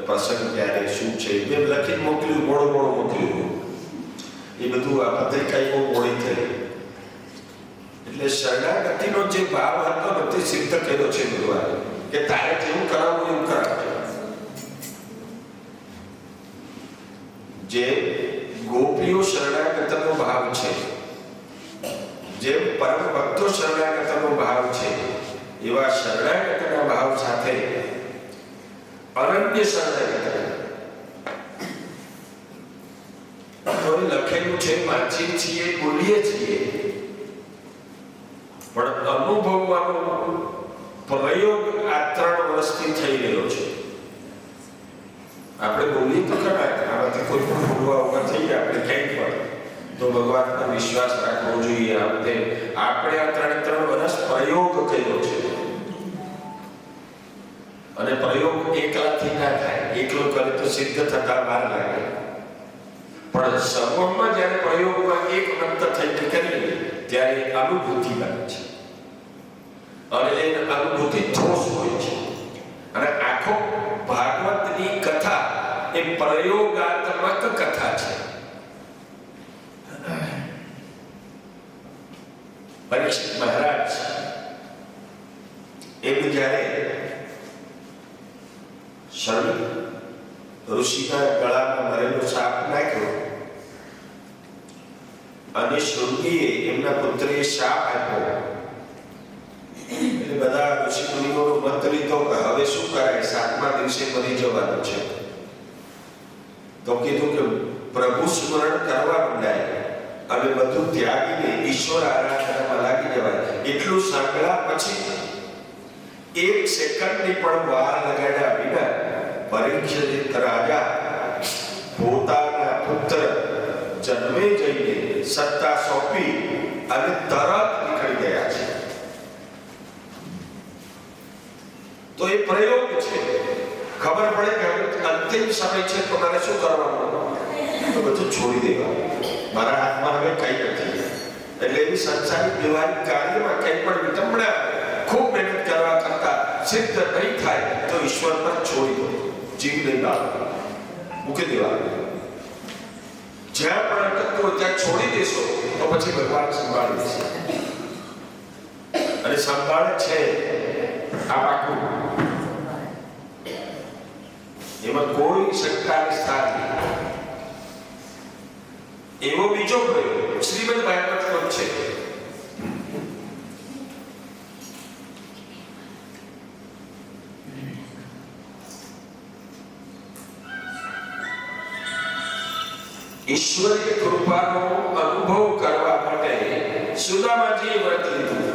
પ્રસંગ ક્યારે શું છે મેં લખીને મોકલ્યું, મોડું મોકલ્યું. એ બધું આ પત્રિકા બહુ મોડી થઈ. એટલે શરણાગતિનો જે ભાવ હતો ને તે સિદ્ધ કર્યો છે ભગવાને કે તારે જેવું કરાવવું એવું કરાવજો. જે ગોપીઓ શરણાગતનો ભાવ છે, જે પરમ ભક્તો શરણાગતનો ભાવ છે, એવા શરણાગતના ભાવ સાથે અનન્ય શરણાગત લખેલું છે, વાંચીએ છીએ, બોલીએ છીએ, પણ અનુભવવાનો પ્રયોગ આ 3 વર્ષથી થઈ રહ્યો છે. આપણે બોલીએ તો ખરા, આમાંથી કોઈ પણ બોલવા ઉભા થઈ ગયા આપણે ક્યાંય પણ, તો ભગવાન પર વિશ્વાસ રાખવો જોઈએ. આપણે આ 3 વર્ષ પ્રયોગ કર્યો છે, અને પ્રયોગ એકલાથી ના થાય. એકલો કરે તો સિદ્ધ થતા વાર લાગે, પણ સમૂહમાં જ્યારે પ્રયોગમાં એક મંત્ર થઈને કરીએ ત્યારે અનુભૂતિ બને છે, અને એ અનુભૂતિ ઠોસ હોય છે. અને આખો ભાગવતની કથા એ પ્રયોગાત્મક કથા છે. પરીક્ષિત મહારાજ એક જ્યારે શરદ ઋષિના ગળામાં મરેલો સાપ નાખ્યો અને શૃંગીએ એમના પુત્રએ શાપ આપ્યો. એટલે બધા ઋષિ મુનિઓનો મત લીધો કે હવે શું કરાય, 7મા દિવસે મરી જવાનું છે. તો કીધું કે પ્રભુ સ્મરણ કરવા માંડાય અને બધું ત્યાગીને ઈશ્વર આરાધનામાં લાગી જવાય. એટલું સાંભળ્યા પછી 1 સેકન્ડની પણ વાર લગાડ્યા વિના પરીક્ષિત રાજા પોતાના પુત્ર જન્મે જઈને સત્તા સોંપી અને તરત નીકળી ગયા છે. તો એ પ્રયોગ છે. ખબર પડે કે અંતિમ સમય છે તો મારે શું કરવાનું, તો બધું છોડી દેવાનું. મારા હાથમાં હવે કઈ નથી. એટલે એવી સંસારિક વ્યવહારિક કાર્યમાં કઈ પણ વિટંબણા ખૂબ મહેનત કરવા કરતા સિદ્ધ નહીં થાય તો ઈશ્વર પર છોડી દો, જીવને મૂકી દેવાનું. જ્યાં પણ અટકતો ત્યાં છોડી દેશો તો પછી ભગવાન સંભાળી દેશે. અને સંભાળે છે આ પાકું, એમાં કોઈ શંકાની સ્થાન નહીં. એવો બીજો પ્રયોગ શ્રીમદ ભાગવતનો છે. ઈશ્વરીય કૃપાનો અનુભવ કરવા માટે સુદામાજીએ વ્રત લીધું.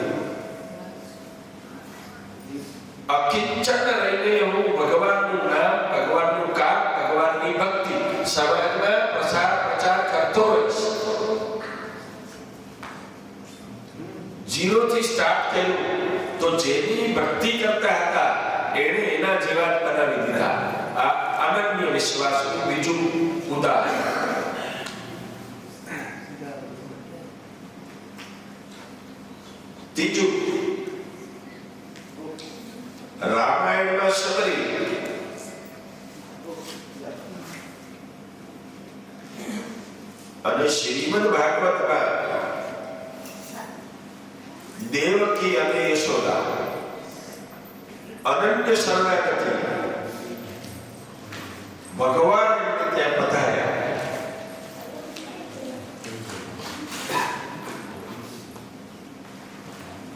અકિંચન રહીને હું ભગવાનનું નામ, ભગવાનનું કામ, ભગવાનની ભક્તિ સમાજમાં પ્રચાર કરતો રહીશ. 0 થી સ્ટાર્ટ કર્યું તો જેની ભક્તિ કરતા હતા એને એના જેવા બનાવી દીધા. આ અનન્ય વિશ્વાસનું બીજું ઉદાહરણ. ત્રીજું, રામાયણમાં સબરી અને શ્રીમદ ભાગવતમાં દેવકી અને યશોદા અનન્ય શરણાગતિ ભગવાન ત્યાં પધાર્યા.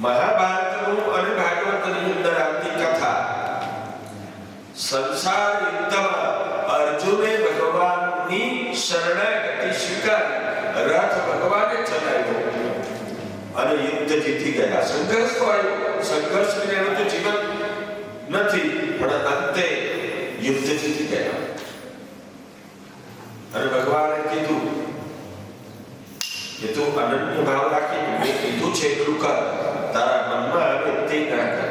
મહાભારતનું અને ભાગવતની અંદર આવતી કથા સંસાર યુદ્ધમાં અર્જુને ભગવાનની શરણાગતિ સ્વીકારી, રથ ભગવાને ચલાવ્યો અને યુદ્ધ જીતી ગયા. સંઘર્ષ તો આવ્યો, સંઘર્ષ વિનાનું તો જીવન નથી, પણ અંતે યુદ્ધ જીતી ગયા. અને ભગવાને કીધું કે તું અનન્ય ભાવ રાખી, મેં કીધું છે એટલું કર, તારા મનમાં આવે તે ના કર.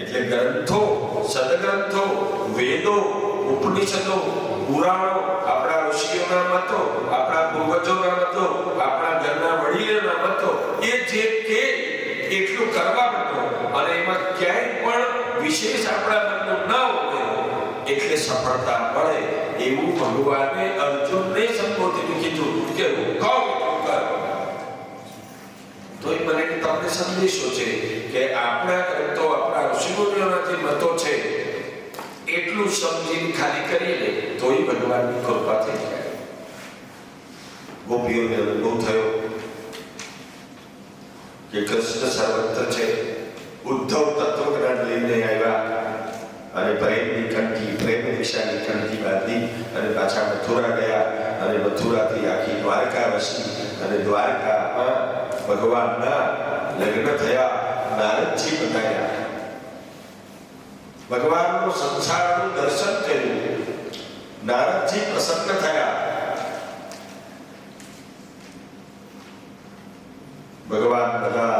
એટલે ગ્રંથો, સદગ્રંથો, વેદો, ઉપનિષદો, પુરાણો, આપણા ઋષિઓના મતો, આપણા પૂર્વજોના મતો, આપણા ઘરના વડીલોના મતો, એ જે કે એટલું કરવા માંડો. અને એમાં ક્યાંય પણ વિશેષ આપણા મનનું ન હોય એટલે સફળતા મળે એવું ભગવાને અર્જુનને સંબોધીને કીધું કે હું કહું કર. તો એ મને તમને સંદેશો છે કે આપણા ગ્રંથો, આપણા ઋષિમુનિઓના જે મતો છે એટલું સમજીને ખાલી કરીને તો એ ભગવાનની કૃપા થઈ જાય. ગોપીઓને અનુભવ થયો કે કૃષ્ણ સર્વત્ર છે. ઉદ્ધવ તત્વજ્ઞાન લઈને આવ્યા અને પ્રેમની કંઠી, પ્રેમ દિશાની કંઠી બાંધી અને પાછા મથુરા ગયા અને મથુરાથી આખી દ્વારકા વસી અને દ્વારકામાં ભગવાનના લગ્ન થયા. નારદજી બતાવ્યા, ભગવાનનું સંસારનું દર્શન કર્યું. નારદજી પ્રસન્ન થયા. ભગવાન બધા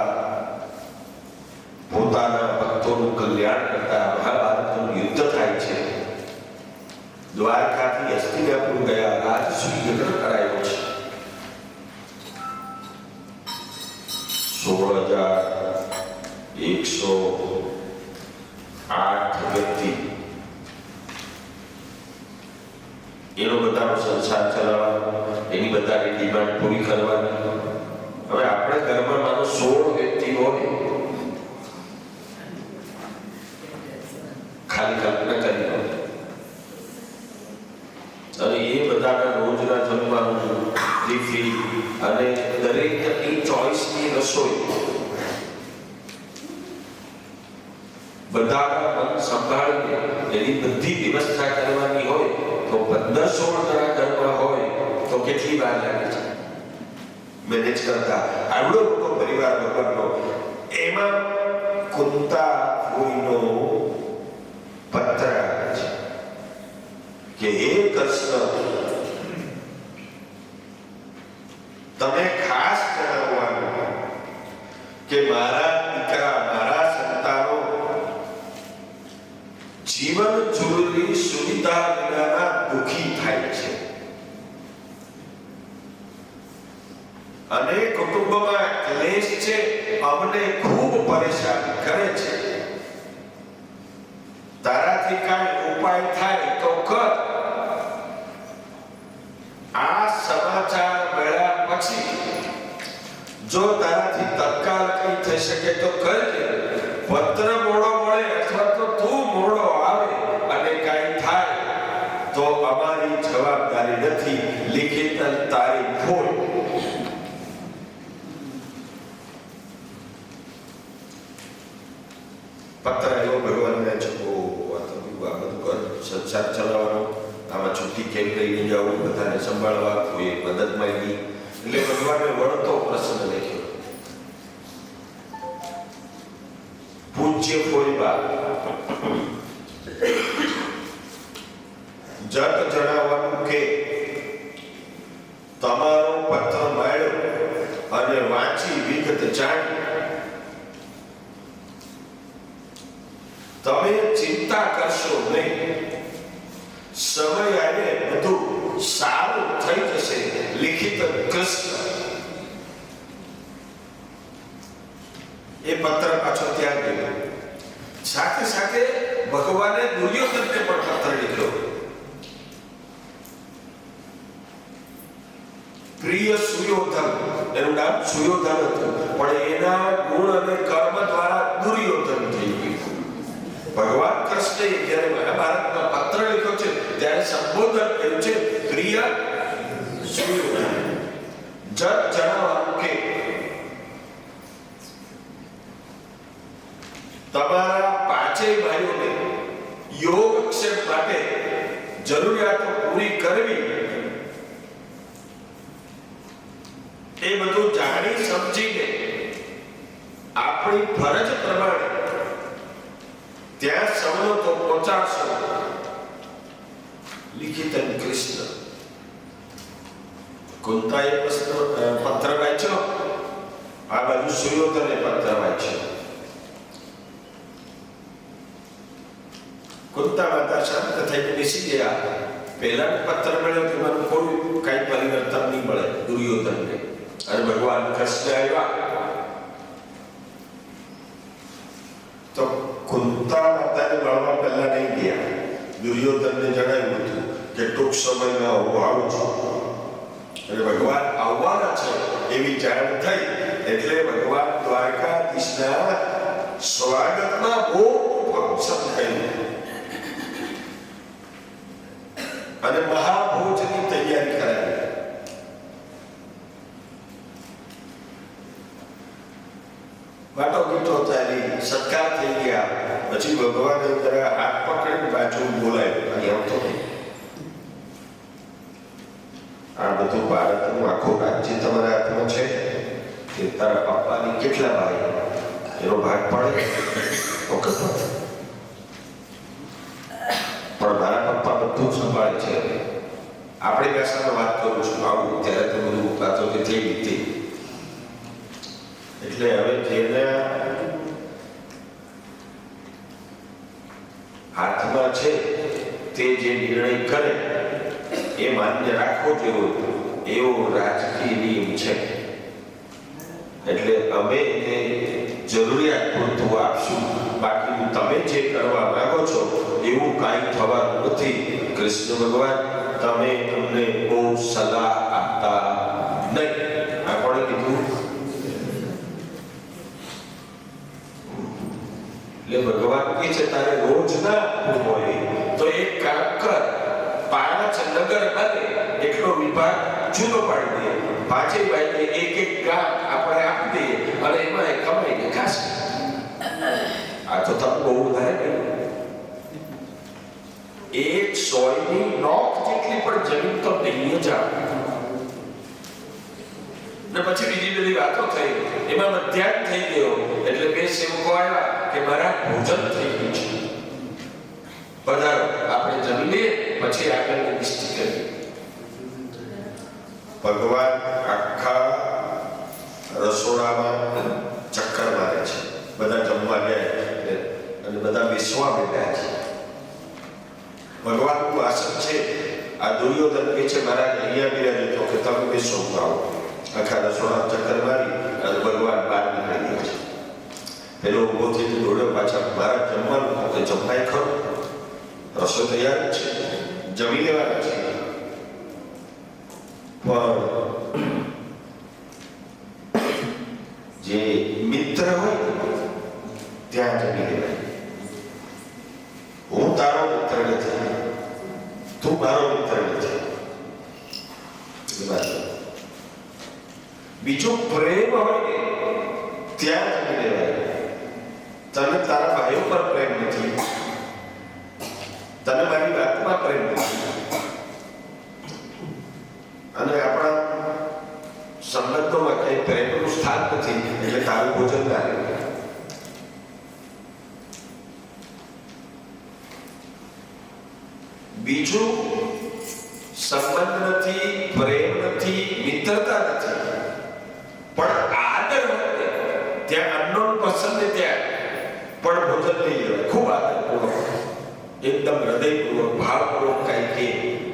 પોતાના ભક્તોનું કલ્યાણ કરતા. મહાભારતનું યુદ્ધ થાય છે. દ્વારકાથી હસ્તિનાપુર ગયા, રાજસૂય યજ્ઞ કરાયો છે. 16,108 વ્યક્તિ એનો બધાનો સંસાર ચલાવવાનો, એની બધાની ડિમાન્ડ પૂરી કરવાની. હવે આપણે ઘરમાં માનો 16 વ્યક્તિ હોય, ખાલી કલ્પના કરી લો. અને એ બધાના રોજના જમવાનું, ટિફિન અને દરેકની ચોઈસની રસોઈ, બધાના મન સંભાળીને એની બધી વ્યવસ્થા કરવાની હોય તો 15-16 જણા ઘરમાં હોય તો કેટલી વાર લાગે છે મેનેજ કરતા. આવડો મોટો પરિવાર ભગવાનનો. એમાં કુંતા કોઈનો પત્ર આવે છે કે હે કૃષ્ણ, તમે ખાસ જણાવવાનું કે મારા દીકરા, મારા સંતાનો જીવન જરૂરી સુવિધા વિનાના દુઃખી થાય છે અને કુટુંબમાં ક્લેશ છે, અમને ખૂબ પરેશાન કરે છે. તારાથી કાંઈ ઉપાય થાય તો કર. આ સમાચાર મળ્યા પછી જો તારાથી તત્કાલ કઈ થઈ શકે તો કરજે. પત્ર મોડો મળે અથવા તો તું મોડો આવે અને કાંઈ થાય તો અમારી જવાબદારી નથી. લિખિત તારીખ હોય. પત્ર આવ્યો ભગવાનને, ચકો આ બધું કર, સંસાર ચલાવવાનો, આમાં છુટ્ટી કેમ લઈને જવું, બધાને સંભાળવા, કોઈ મદદ માંગી. એટલે ભગવાને વળતો પ્રશ્ન લખ્યો. પૂજ્ય ફોઈબા જગ જણાવવાનું કે તમારો પત્ર મળ્યો અને વાંચી વિગત જાણી તમે ચિંતા કરશો નહીં. સમય આવે બધું સારું થઈ જશે. લિખિત કૃષ્ણ. એ પત્ર પાછો ત્યાં ગયો. સાથે સાથે ભગવાને દુર્યોધનને પણ પત્ર લખ્યો. પ્રિય સુયોધન, એનું નામ સુયોધન હતું, પણ એના ગુણ અને કર્મ દ્વારા દુર્યોધન થઈ ગયું. ભગવાન કૃષ્ણએ જ્યારે મહાભારતમાં પત્ર લખ્યો છે ત્યારે સંબોધન કર્યું છે પ્રિય સુયોધન. જગ જણાવવાનું કે તમારા પાંચેય ભાઈઓને યોગક્ષેમ માટે જરૂરિયાતો પૂરી કરવી, એ બધું જાણી સમજીને આપણી ફરજ પ્રમાણે ત્યાં સવલતો પહોંચાડશો. લિખિત કૃષ્ણ. કુંતાએ પત્ર વાંચ્યો, આ બાજુ સુયોધને પત્ર વાંચ્યો. કુંતા માતા શાંત થઈને બેસી ગયા. પહેલા પત્ર મળ્યો તેમાં કોઈ કઈ પરિવર્તન નહીં મળે દુર્યોધનને. અને ભગવાન કૃષ્ણ આવ્યા તો કુંતા માતાને મળવા પહેલા નહીં ગયા. દુર્યોધનને જણાવ્યું હતું કે ટૂંક સમયમાં હું આવું છું અને ભગવાન આવવાના છે એવી જાણ થઈ એટલે ભગવાન દ્વારકાધીશના સ્વાગતમાં બહુ ફંક્શન થયું અને મહાભોજની તૈયારી કરાવી. વાટો ગીટો ચાલી, સત્કાર થઈ ગયા. પછી ભગવાને જરા હાથ પકડીને બાજુ બોલાવ્યો, અહીં આવતો નહીં. આ બધું ભારતનું આખું રાજ્ય તમારા હાથમાં છે કે તારા પપ્પાની કેટલા ભાઈ એનો ભાગ પડે તો પણ મારા પપ્પા બધું સંભાળે છે. આપણી ભાષામાં વાત કરું છું, આવું ત્યારે તો બધું વાતો થઈ ગઈ. એટલે હવે જેના હાથમાં છે તે જે નિર્ણય કરે એ માન્ય રાખવો જેવો એવો રાજકીય નિયમ છે. એટલે અમે એને જરૂરિયાત પૂરતું આપશું, બાકી તમે જે કરવા માંગો છો એવું કાંઈ થવાનું નથી. કૃષ્ણ ભગવાન તમે અમને બહુ સલાહ આપતા નહીં. આપણે કીધું એટલે ભગવાન કહે છે તારે રોજ ના હોય તો એક કામ કર, 5 નગર બને એટલો વિભાગ જુદો પાડી દે, 5 ભાઈને એક ગામ આપણે આપી દઈએ અને એમાં કમાઈને ખાશે. આ તો તમે બહુ વધારે એક સોયની નોક જેટલી પણ જમીન તો નહીં જ આપે. ને પછી બીજી બધી વાતો થઈ, એમાં મધ્યાહન થઈ ગયો એટલે 2 સેવકો આવ્યા કે મારા ભોજન થઈ ગયું છે, પધારો આપણે જમી લઈએ પછી આગળની નિશ્ચિત કરીએ. ભગવાન આખા રસોડામાં ચક્કર મારે છે, બધા જમવા ગયા અને બધા બેસવા બેઠા છે. ભગવાનનું આસન છે. આ દુર્યોધન કહે છે મહારાજ અહીંયા બિરાજો તો કે તમે બેસો આવો. આખા રસોડા ચક્કર મારી અને ભગવાન બહાર નીકળી ગયા છે. પેલો ઉભો થઈને દોડ્યો પાછા, મહારાજ જમવાનું તો જમવાય ખરો, રસો તૈયાર છે, જમી લેવાના છે. પણ જે મિત્ર હોય ત્યાં જમી લેવાય. હું તારો મિત્ર નથી, તું મારો મિત્ર નથી. બીજો પ્રેમ હોય ને ત્યાં જમી લેવાય. તને તારા ભાઈઓ પર પ્રેમ નથી, તને મારી વાતમાં પ્રેમ નથી અને આપણા સંબંધોમાં કઈ પ્રેમનું સ્થાન નથી એટલે તારું ભોજન ના રહે. બીજું સંબંધ નથી, પ્રેમ નથી, મિત્રતા નથી, પણ આદર હોય ત્યાં અનનોન પર્સન ને ત્યાં પણ ભોજન લઈ લેવાય. ખૂબ આદરપૂર્વક, એકદમ હૃદયપૂર્વક, ભાવપૂર્વક કઈ કે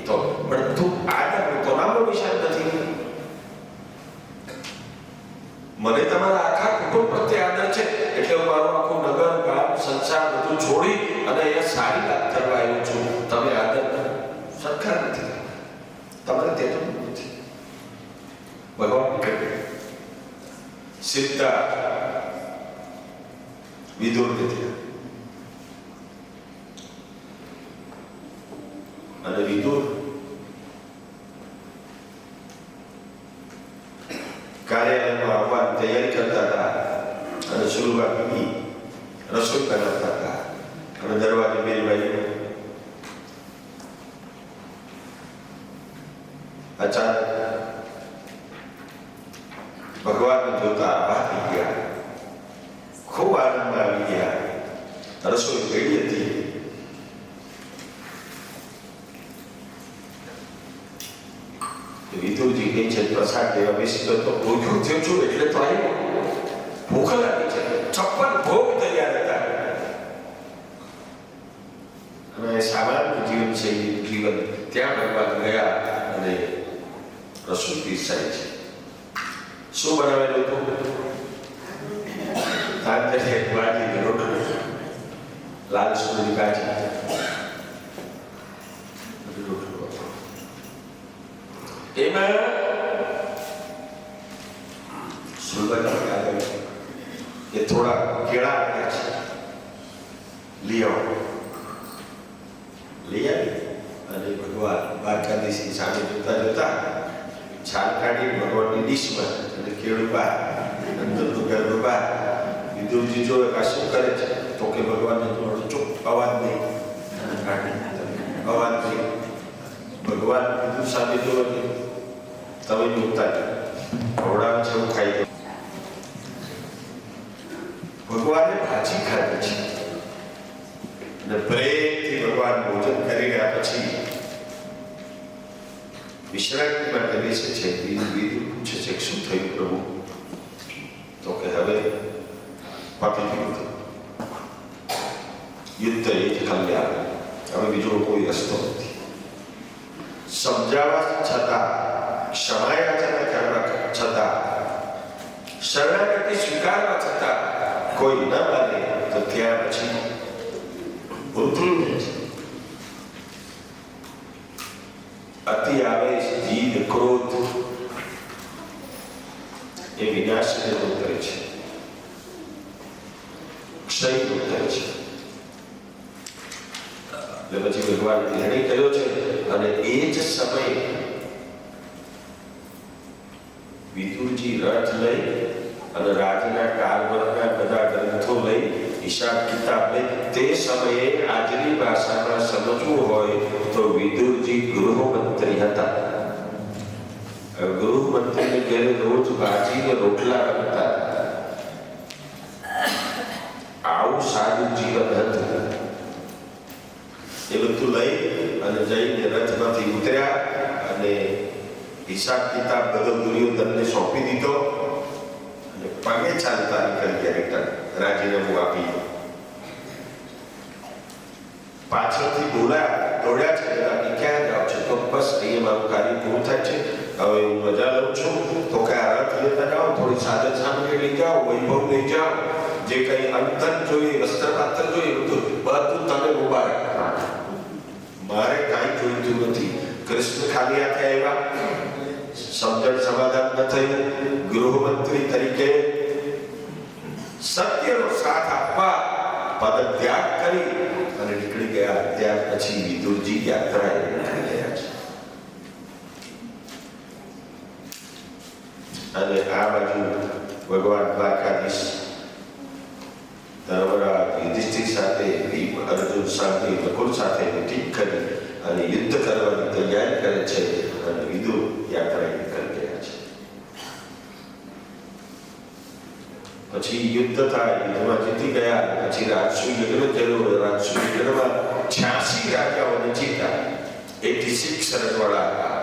તો, પણ તું આદર તો નામનો વિષય નથી. મને તમારા આખા કુટુંબ પ્રત્યે આદર છે એટલે હું મારું આખું નગર, ગામ, સંસાર બધું છોડી અને અહીંયા સારી વાત કરવા આવ્યો છું. તમે આદર સરખા નથી, તમારે તેટલું નથી. ભગવાન કહે સીતા વિદુર નથી અને વિદુર કાર્યાલયમાં આવવાની તૈયારી કરતા હતા અને શરૂઆતની રસોઈ બનાવતા હતા અને દરવાજે મેલભાઈ અચાનક ભગવાનને જોતા આભા થઈ ગયા, ખૂબ આનંદમાં આવી ગયા. રસોઈ ગળી હતી. વિદુરજી કહે છે પ્રસાદ લેવા બેસી ગયો તો ભૂખ્યું થયો છું એટલે તો આવ્યો. ભૂખ લાગી છે, 56 ભોગ તૈયાર હતા અને સામાન્ય જીવન છે જીવન. ત્યાં ભગવાન ગયા અને રસોઈ પીરસાય છે. શું બનાવેલું હતું? તાંજરી ભાજી રોટલી, લાલ સુરી ભાજી એમાં સુલભાજી આવે કે થોડા કેળા આવ્યા છે, લઈ આવો. લઈ આવી અને ભગવાન દ્વારકાધીશની સામે જોતા જોતા છાલ કાઢી ભગવાનની ડીશમાં અને કેળું બહાર, અંદરનું ગરબું બહાર. વિદુરજી જોવે કે આ શું કરે છે, તો કે ભગવાનને થોડો ચૂપ, અવાજ નહીં, અવાજ નહીં. ભગવાન વિદુર સામે જોવે કે તમે જોતા ખવડાવે છે એવું ખાઈ દો. ભગવાને ભાજી ખાધી છે અને પ્રેમથી ભગવાન ભોજન કરી ગયા પછી વિશ્રાંતિ માટે બેસે છે. વિદુર પૂછે છે શું થયું પ્રભુ, તો કે હવે પતી ગયું, યુદ્ધ એ જ કલ્યાણ, હવે બીજો કોઈ રસ્તો નથી. સમજાવવા છતાં, ક્ષમાયાચના કરવા છતાં, શરણાગતિ સ્વીકારવા છતાં કોઈ ન માને તો ત્યાં પછી અતિ આવેશ, જીદ, ક્રોધ એ વિનાશને દૂર કરે છે, ક્ષય દૂર કરે છે. એટલે પછી ભગવાન નિર્ણય કર્યો છે અને એ જ સમયે વિદુરજી રથ લઈ અને રાજના કારવરના બધા ગ્રંથો લઈ, હિસાબ કિતાબ લઈ, તે સમયે આજની ભાષામાં સમજવું હોય તો વિદુરજી ગૃહમંત્રી હતા. ગૃહમંત્રીને ઘરે રોજ ભાજીને રોટલા બનતા. આવું સારું જીવન હતું. એ બધું લઈ અને જઈને રથમાંથી ઉતર્યા અને હિસાબ કિતાબ બધો દુર્યોધનને સોંપી દીધો અને પગે ચાલતા નીકળી ગયા રિટર્ન, રાજીનામું આપી. પાછળથી બોલાયા, દોડ્યા છે, ક્યાં જાઓ છો? તો બસ અહીંયા મારું કાર્ય પૂરું થાય છે, હવે હું મજા લઉં છું. તો કે આ રથ લેતા જાઓ, થોડી સાધન સામગ્રી લઈ જાઓ, વૈભવ લઈ જાઓ, જે કઈ અંતર જોઈએ, વસ્ત્ર પાત્ર જોઈએ, બધું તમે મુબારક. મારે કાંઈ જોઈતું નથી. કૃષ્ણ ખાલી હાથે આવ્યા, સમજણ સમાધાન ન થયું, ગૃહમંત્રી તરીકે સત્યનો સાથ આપવા પદત્યાગ કરી અને નીકળી ગયા. ત્યાર પછી વિદુરજી યાત્રાએ નીકળી ગયા છે. અને આ બાજુ ભગવાન દ્વારકાધીશ ધર્મરાજ યુધિષ્ઠિર સાથે, અર્જુન સાથે, નકુલ સાથે મીટિંગ કરી અને યુદ્ધ કરવાની તૈયારી કરે છે અને વિદુર યાત્રાએ નીકળી ગયા છે. પછી યુદ્ધ થાય, યુદ્ધમાં જીતી ગયા. પછી રાજસુ યજ્ઞ થયો. રાજસુ યજ્ઞમાં 86 રાજાઓને જીત્યા. 86 રજવાડા હતા,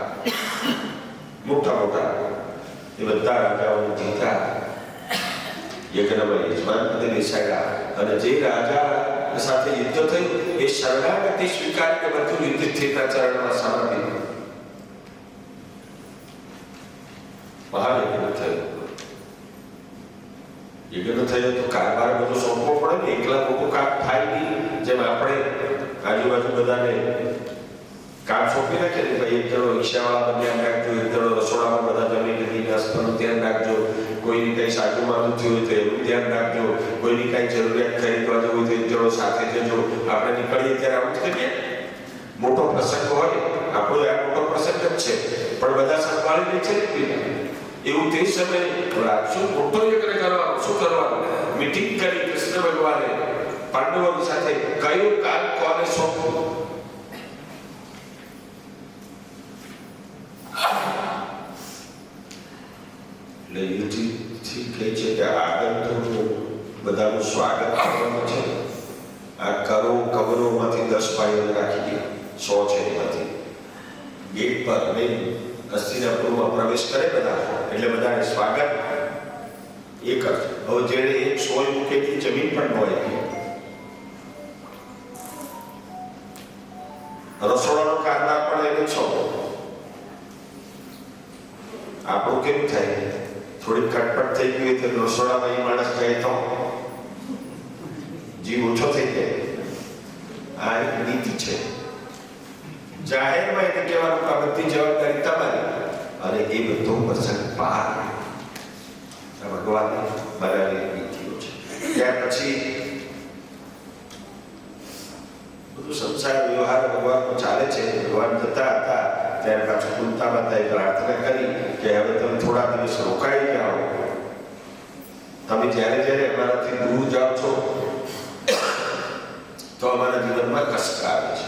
મોટા મોટા. એ બધા રાજાઓને જીત્યા. યજ્ઞમાં યજમાન પદે બેસાડ્યા અને જે રાજા સાથે યુદ્ધ થયું એ શરણાગતિ સ્વીકારીને બધું યુધિષ્ઠિરના ચરણમાં સમર્પિત. મહાયજ્ઞ થયો. યજ્ઞ થયો તો કારભાર બધો સોંપવો પડે ને, એકલા લોકો કામ થાય નહીં. જેમ આપણે આજુબાજુ બધાને કામ સોંપી નાખે ને, ભાઈ એક જણો રિક્ષાવાળા ધ્યાન રાખજો, એક જણો રસોડામાં બધા જમી લીધી નાસ્તાનું ધ્યાન રાખજો, કોઈની કઈ સાચું માનવું થયું હોય તો એનું ધ્યાન રાખજો, કોઈની કઈ જરૂરિયાત ખરીદવા જવું હોય તો એક જણો સાથે જજો. આપણે નીકળીએ ત્યારે આવું જ કરીએ. મોટો પ્રસંગ હોય, આપણો આ મોટો પ્રસંગ જ છે, પણ બધા સંભાળીને છે. એવું તે સમયે શું મોટો યજ્ઞ કરવાનો, શું કરવાનું? મીટિંગ કરી કૃષ્ણ ભગવાને પાંડવો સાથે કયું કામ કોને સોંપવું. એટલે યુધિષ્ઠિર કહે છે કે આગંતુકનું બધાનું સ્વાગત કરવાનું છે. આ કવરોમાંથી 10 પાયો રાખી દે, 100 છે એમાંથી ગેટ પર નહીં હસ્તિનાપુરમાં પ્રવેશ કરે બધા, એટલે બધાને સ્વાગત એ કરશે. હવે જેને એક સોય મૂકેલી જમીન પણ હોય, રસોડાનો કારનાર પણ એને છો. આપણું કેવું થાય, થોડી ખટપટ થઈ ગઈ તો રસોડામાં એ માણસ જાય તો જીવ ઓછો થઈ જાય. આ એક નીતિ છે. જાહેરમાં એને કહેવાનું કે બધી જવાબદારી તમારી, અને એ બધો પ્રસંગ પાર ભગવાનને બનાવી નીતિઓ છે. ત્યાર પછી બધું સંસાર વ્યવહાર ભગવાનનો ચાલે છે. ભગવાન જતા હતા ત્યારે પાછું કુંતા માતાએ પ્રાર્થના કરી કે હવે તમે થોડા દિવસ રોકાઈ જાઓ. તમે જ્યારે જ્યારે અમારાથી દૂર જાઓ છો તો અમારા જીવનમાં કષ્ટ આવે છે.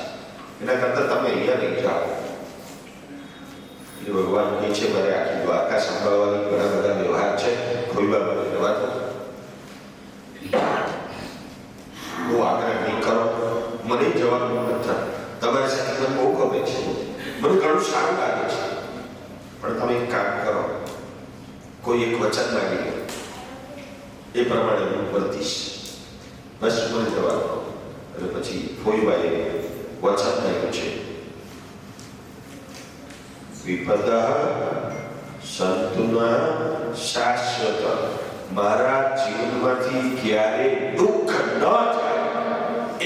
એના કરતા તમે અહીંયા નહીં જાઓ. ભગવાન કહે છે મારે આખી દ્વારકા સંભાળવાની ઘણા બધા વ્યવહાર છે, કોઈ બાબત જવા દો. બહુ આગ્રહ નહીં કરો, મને જવાનું નથી. તમારી સાથે મને બહુ ગમે છે, મને ઘણું સારું લાગે છે, પણ તમે એક કામ કરો, કોઈ એક વચન માંગી લો, એ પ્રમાણે હું વર્તીશ, બસ મને જવા દો. અને પછી ફોઈબાએ વચન માંગ્યું છે, વિપદઃ સંતુના શાશ્વત. મારા જીવનમાંથી ક્યારે દુઃખ ન જાય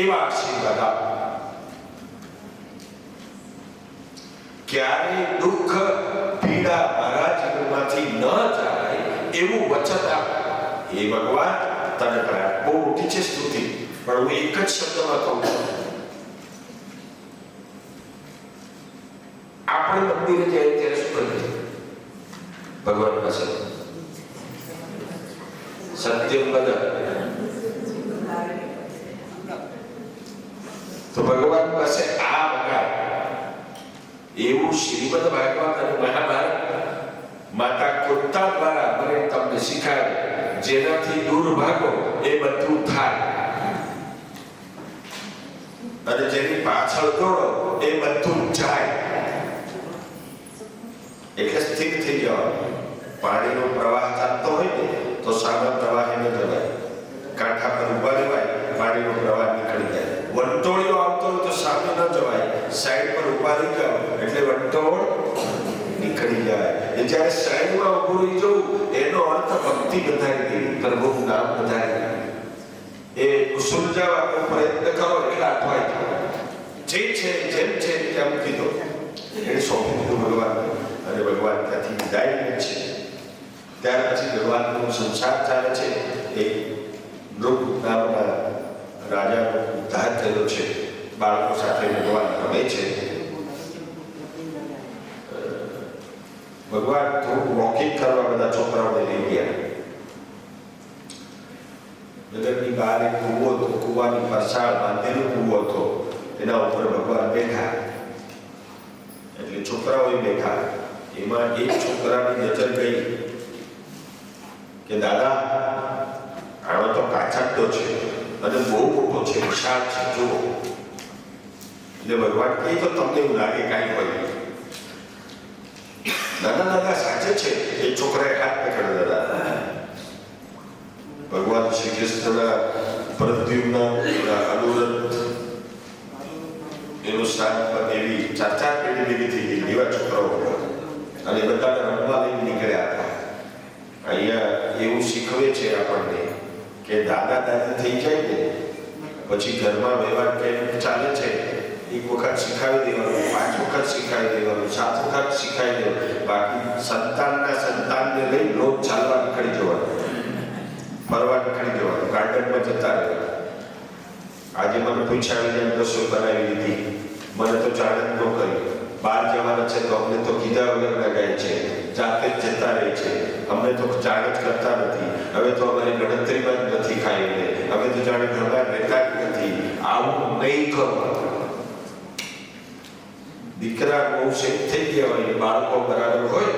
એવા આશીર્વાદ આપો. ક્યારે દુઃખ પીડા મારા જીવનમાંથી ન જાય એવું વચન આપો. એ ભગવાન તને પ્રાર્થ. બહુ મોટી છે સ્તુતિ, પણ હું એક જ શબ્દમાં કહું છું. આપણે મંદિરે જાય ત્યારે શું કરીએ? ભગવાન પાસે સત્યમ વદ. તો ભગવાન પાસે આ વગાડ. એવું શ્રીમદ ભાગવત અને મહાભારત માતા કુંતા દ્વારા મને તમને શીખાવે. જેનાથી દૂર ભાગો એ બધું થાય, અને જેની પાછળ દોડો એ બધું જાય. એટલે સ્થિર થઈ જવાનું. પાણીનો પ્રવાહ ચાલતો હોય ને તો સામે પ્રવાહે ન જવાય, કાંઠા પર ઉભા રહેવાય, પાણીનો પ્રવાહ નીકળી જાય. વંટોળિયો આવતો હોય તો સામે ન જવાય, સાઈડ પર ઉભા રહી જાવ એટલે વંટોળ નીકળી જાય. એ જ્યારે સાઈડમાં ઉભું રહી જવું એનો અર્થ ભક્તિ વધારી દેવી, પ્રભુનું નામ વધારી દેવું. એ સુલઝાવવાનો પ્રયત્ન કરો એટલે અટવાય જાય. જે છે જેમ છે તેમ કીધો એને સોંપી દીધું ભગવાન, અને ભગવાન ત્યાંથી વિદાય લે છે. ત્યાર પછી ભગવાનનો સંસાર ચાલે છે. એક નૃપ નામના રાજાનો ઉદ્ધાર થયેલો છે. બાળકો સાથે ભગવાન રમે છે. ભગવાન થોડું વોકિંગ કરવા બધા છોકરાઓને લઈ ગયા. નગરની બહાર એક કૂવો હતો, કૂવાની પરસાળ બાંધેલો કૂવો હતો, એના ઉપર ભગવાન બેઠા. એટલે છોકરાઓ બેઠા. એમાં એક છોકરાની નજર ગઈ કે દાદા આનો તો કાચકડો છે અને બહુ મોટો છે, વિશાળ છે, જુઓ. એટલે ભગવાન કહે તો તમને એવું લાગે કાંઈ હોય. દાદા દાદા સાચે છે. એ છોકરાએ હાથ પકડ્યો. દાદા ભગવાન શ્રી કૃષ્ણના પ્રદ્યુમ્ન અનુરત એનું સ્થાન પર એવી ચાર પેઢી ભેગી થઈ ગઈ. એવા છોકરાઓ અને બધાને રમવા લઈને નીકળ્યા હતા. અહીંયા એવું શીખવે છે આપણને કે દાદા દાદી થઈ જાય ને પછી ઘરમાં વ્યવહાર કેમ ચાલે છે એક વખત શીખાવી દેવાનું, 5 વખત શીખાવી દેવાનું, 7 વખત શીખાવી દેવાનું. બાકી સંતાનને લઈ રોજ ચાલવા નીકળી જવાનું, ફરવા નીકળી જવાનું, ગાર્ડનમાં જતા રહેવાનું. આજે મને પૂછાવીને રસોઈ બનાવી લીધી, મને તો જાણ જ ન કરી. બહાર જવાના છે તો અમને તો કીધા વગરના ગાય છે, જાતે જ જતા રહે છે. અમને તો જાણ જ કરતા નથી. હવે તો અમારી ગણતરીમાં જ નથી ખાઈને, અમે તો જાણે ઘરમાં રહેતા જ નથી. આવું નહીં કરવાનું. દીકરા બહુ સેટ થઈ ગયા હોય, બાળકો બરાબર હોય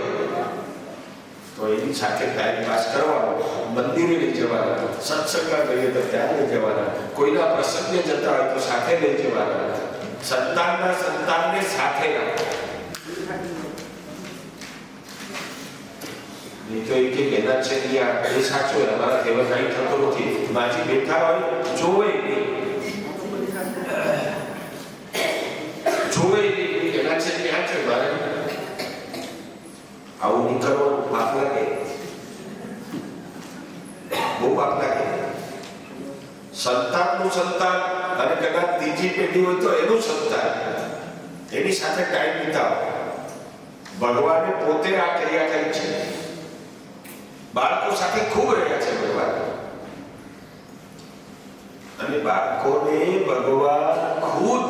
તો એની સાથે ટાઈમ પાસ કરવાનો. મંદિરે લઈ જવાના, સત્સંગમાં ગઈએ તો ત્યાં લઈ જવાના, કોઈના પ્રસંગે જતા હોય તો સાથે લઈ જવાના. સંતાનને સાથે રાખો. નહીં તો એક એના છે એ સાચો અમારા દેવા કાંઈ થતો નથી. માજી બેઠા હોય જોવે એના છે ક્યાં છે મારે આવું નહીં કરવાનું. પાપ લાગે, બહુ પાપ લાગે. સંતાનનું સંતાન અને કદાચ ત્રીજી પેઢી હોય તો એનું સંતાન, એની સાથે ટાઈમ વિતાવો. ભગવાને પોતે આ ક્રિયા કરી છે. બાળકો સાથે ખૂબ રહ્યા છે ભગવાન, અને બાળકોને ભગવાન ખુદ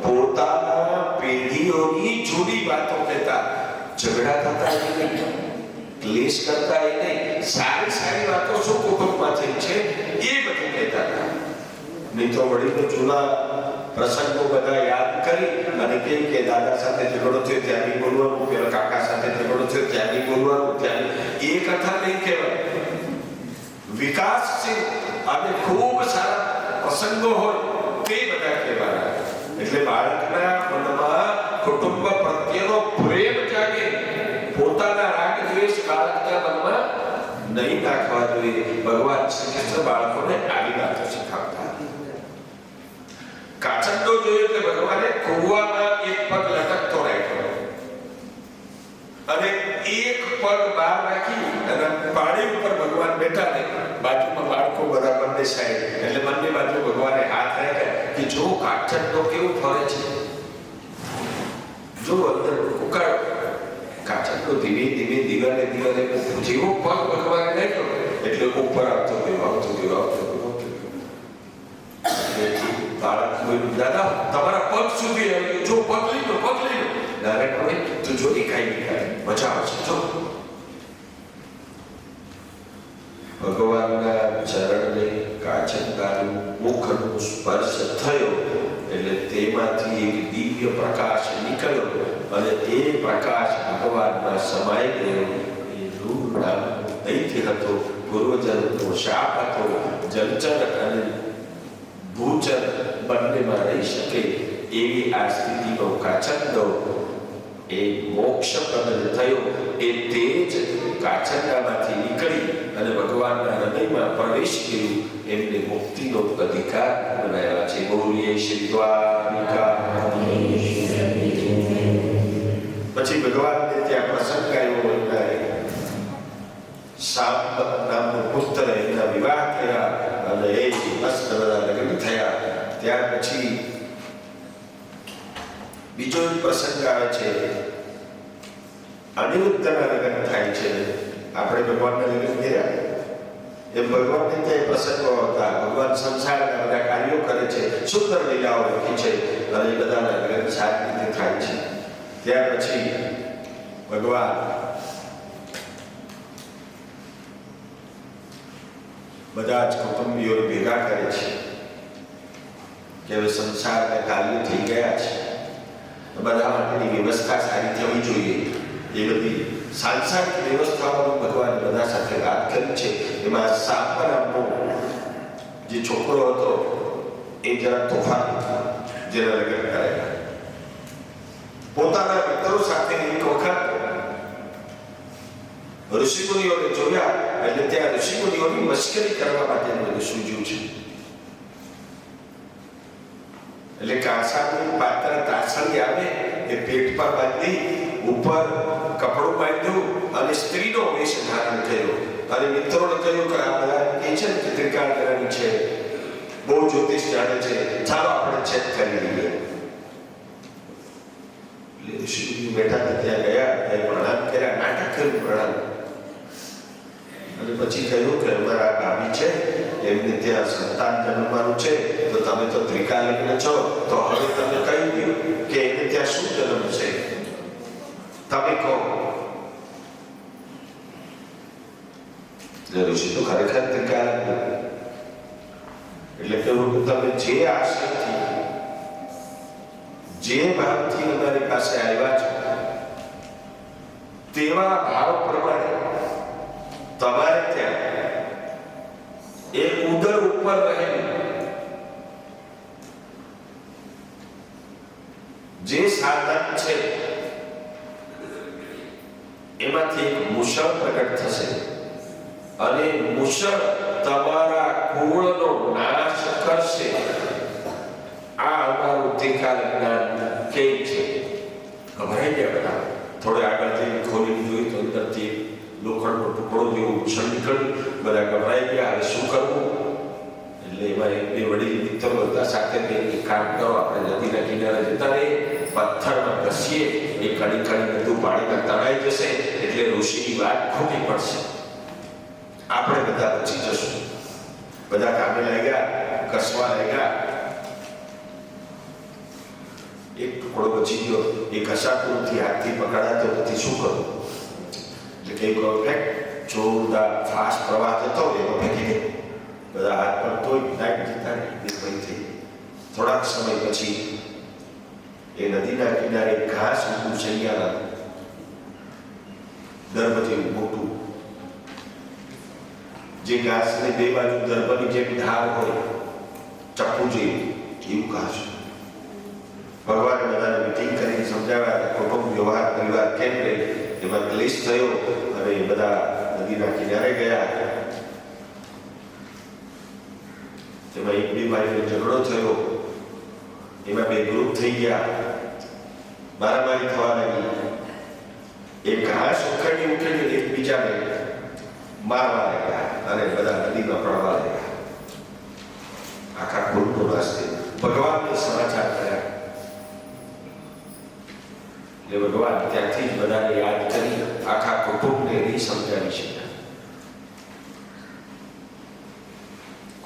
પોતાના પેઢીઓની જૂની વાતો કહેતા, ઝઘડા થતા નહીં, ક્લેશ કરતા નહીં, સારી સારી વાતો શું કુટુંબમાં થઈ છે એ બધું કહેતા હતા. નહીં તો વડીલો જૂના પ્રસંગો બધા યાદ કરી અને કે દાદા સાથે ઝઘડો થયો ત્યાં નહીં બોલવાનું, પેલા કાકા સાથે ઝઘડો થયો ત્યાં નહીં બોલવાનું, ત્યાં એ કથા નહીં કહેવાય. વિકાસશીલ અને ખૂબ સારા પ્રસંગો હોય તે બધા કહેવાના. એટલે બાળકના મનમાં કુટુંબ પ્રત્યેનો પ્રેમ જાગે, પોતાના રાગ દ્વેષ બાળકના મનમાં નહીં નાખવા જોઈએ. ભગવાન શ્રી કૃષ્ણ બાળકોને આવી વાતો શીખવતા. કાચંડો જોયો એટલે ભગવાને કુવામાં એક પગ લટકતો રાખ્યો અને એક પગ બહાર રાખી અને પાણી ઉપર ભગવાન બેઠા ને બાજુમાં બાળકો બધા બંને સાઈડ, એટલે બંને બાજુ ભગવાને હાથ રાખ્યા કે જો કાચંડો કેવું ફરે છે, જો અંદર ઉકાળ કાચંડો ધીમે ધીમે દિવાલે જેવો પગ ભગવાને નાખ્યો એટલે ઉપર આવતો ગયો. બાળક બોલ્યું, દાદા તમારા પગ સુધી આવી ગયો, જો પગ લઈ લો. નારાયણ હવે તું જો દેખાય મજા આવશે. જો ભગવાનના ચરણને કાચંડાનું મુખનો સ્પર્શ થયો એટલે તેમાંથી એક દિવ્ય પ્રકાશ નીકળ્યો અને એ પ્રકાશ ભગવાનમાં સમાઈ ગયો. એ રૂપ નામ દૈત્ય હતો, પૂર્વજન્મનો શાપ હતો. જલચર અને ભૂચર બંનેમાં રહી શકે એવી આ સ્થિતિનો કાચંડો એ મોક્ષપ્રદ થયો. એ તેજ કાચંડામાંથી નીકળી અને ભગવાનના હૃદયમાં પ્રવેશ કર્યું. એમને મુક્તિનો અધિકાર બનાવ્યા છે. બોલીએ શ્રી દ્વારિકાધીશ. પછી ભગવાનને ત્યાં પ્રસંગ આવ્યો. સાંબ નામનો પુત્ર, એના વિવાહ થયા અને એ મસ્ત બધા લગ્ન થયા. ત્યાર પછી બીજો પ્રસંગ આવે છે, અનિરુદ્ધના લગ્ન થાય છે. આપણે ભગવાનના લગ્ન કર્યા એમ ભગવાનને ત્યાં પ્રસંગો હતા. ભગવાન સંસારના બધા કાર્યો કરે છે, સુંદર લીલાઓ લખી છે અને એ બધાના લગ્ન સારી રીતે થાય છે. ત્યાર પછી ભગવાન બધા જ કુટુંબીઓ ભેગા કરે છે કે હવે સંસારના કાર્યો થઈ ગયા છે, બધા માટેની વ્યવસ્થા સારી થવી જોઈએ. એ બધી સાંસારિક વ્યવસ્થાઓનું ભગવાન બધા સાથે વાત કરી છે. એમાં સાંબ નામનો જે છોકરો હતો એ જરા તોફાની, જેના લગ્ન કરાયા. પોતાના મિત્રો સાથે એક વખત ઋષિમુનિઓને જોયા એટલે ત્યાં ઋષિમુનિઓની મશ્કરી કરવા માટે બધું સૂઝ્યું છે. એટલે કાંસાનું પાત્ર તાસળી આવે એ પેટ પર બાંધી ઉપર કપડું બાંધ્યું અને સ્ત્રીનો વેશ ધારણ કર્યો અને મિત્રોને કહ્યું કે આ બધા કે છે ને ત્રિકાળ કરવાની છે, બહુ જ્યોતિષ જાણે છે, ચાલો આપણે ચેક કરી લઈએ. એટલે ઋષિમુનિ બેઠા ત્યાં ગયા, પ્રણામ કર્યા, નાટક કર્યું પ્રણામ. અને પછી કહ્યું કે અમારા ભાભી છે એમને ત્યાં સંતાન જન્મવાનું છે, તો તમે તો ત્રિકાલિક છો, તો હવે તમે કહી દો કે એને ત્યાં શું જન્મ છે, તમે કહો. ઋષિ તો ખરેખર ત્રિકાલિક, એટલે કહ્યું કે તમે જે આશયથી જે ભાવથી અમારી પાસે આવ્યા છો તેવા ભાવ પ્રમાણે તમારે ત્યાં એ ઉદર ઉપર રહેલું જે સાધન છે એમાંથી એક મુશળ પ્રગટ થશે અને મુશળ તમારા કુળનો નાશ કરશે. આ અમારું ત્રિકાલ જ્ઞાન કે છે. ગભરાઈ ગયા બધા. થોડે આગળ જઈને ખોલીને જોયું તો અંદરથી લોખંડનો ટુકડો જેવું ઉછળ નીકળ્યું. બધા ગભરાઈ ગયા, હવે શું કરવું? એટલે એમાં એક બે વડીલ મિત્રો હતા સાથે, એક કામ કરો, આપણે નદીના કિનારે જતા રહીએ, પથ્થરમાં ઘસીએ, એ કણી કણી બધું પાણીમાં તણાઈ જશે એટલે ઋષિની વાત ખોટી પડશે. આપણે બધા બચી જશું. બધા કામે લાગ્યા, કસવા લાગ્યા. એક ટુકડો બચી ગયો, એ કસાતું નથી, હાથથી પકડાતો નથી, શું કરું? એટલે કઈ કહો કે જોરદાર ફાસ્ટ પ્રવાહ થતો હોય એમાં ફેંકી દે. બધા હાથ પર તોય નાખ જતા નિર્ભય થઈ. થોડાક સમય પછી એ નદીના કિનારે ઘાસ ઊભું છે, અહીંયા દર્ભ જેવું મોટું, જે ઘાસને બે બાજુ દર્ભની જેમ ધાર હોય, ચપ્પુ જેવું, એવું ઘાસ. ભગવાને બધાને મીટિંગ કરીને સમજાવ્યા કુટુંબ વ્યવહાર પરિવાર કેમ રહે. એમાં ક્લેશ થયો અને બધા નદીના કિનારે ગયા. તેમાં એક બે ભાઈનો ઝઘડો થયો, એમાં બે ગ્રુપ થઈ ગયા, મારામારી થવા લાગી. એક ઘાસ ઉખેડી એકબીજાને મારવા લાગ્યા અને બધા નદીમાં પડવા લાગ્યા. આખા કુટુંબનો નાશ થયો. ભગવાનને સમાચાર કર્યા એટલે ભગવાન ત્યાંથી જ બધાને યાદ કરી આખા કુટુંબને સમજાવી શક્યા.